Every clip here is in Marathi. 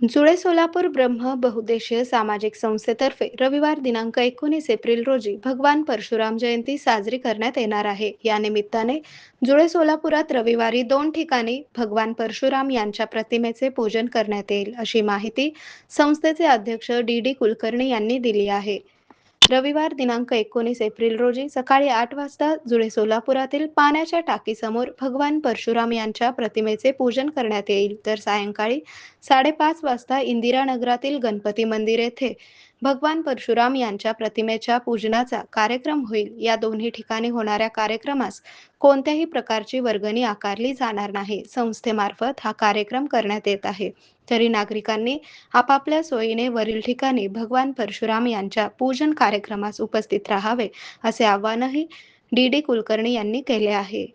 जुळे सोलापूर ब्रह्म बहुउद्देशीय सामाजिक संस्थेतर्फे रविवार दिनांक 19 एप्रिल रोजी भगवान परशुराम जयंती साजरी करण्यात येणार आहे. या निमित्ताने जुळे सोलापुरात रविवारी 2 ठिकाणी भगवान परशुराम यांच्या प्रतिमेचे पूजन करण्यात येईल, अशी माहिती संस्थेचे अध्यक्ष डी कुलकर्णी यांनी दिली आहे. रविवार दिनांक 19 एप्रिल रोजी सकाळी 8 वाजता जुळे सोलापुरातील पाण्याच्या टाकीसमोर भगवान परशुराम यांच्या प्रतिमेचे पूजन करण्यात येईल, तर सायंकाळी 5:30 वाजता इंदिरानगरातील गणपती मंदिर येथे भगवान परशुराम यांच्या प्रतिमेच्या पूजनाचा कार्यक्रम होईल. या दोन्ही ठिकाणी होणाऱ्या कार्यक्रमास कोणत्याही प्रकारची वर्गणी आकारली जाणार नाही. संस्थेमार्फत हा कार्यक्रम करण्यात येत आहे. तरी नागरिकांनी आपापल्या सोयीने वरील ठिकाणी भगवान परशुराम यांच्या पूजन कार्यक्रमास उपस्थित राहावे, असे आवाहनही डी कुलकर्णी यांनी केले आहे.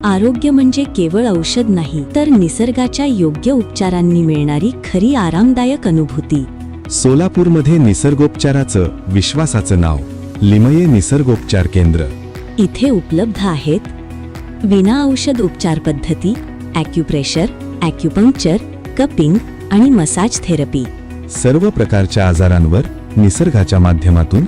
आरोग्य म्हणजे केवळ औषध नाही, तर निसर्गाच्या योग्य उपचारांनी मिळणारी खरी आरामदायक अनुभूती. सोलापूरमध्ये निसर्गोपचाराचं विश्वासाचं नाव लिमये निसर्गोपचार केंद्र. इथे उपलब्ध आहेत विना औषध उपचार पद्धती, ॲक्युप्रेशर, ॲक्युपंक्चर, कपिंग आणि मसाज थेरपी. सर्व प्रकारच्या आजारांवर निसर्गाच्या माध्यमातून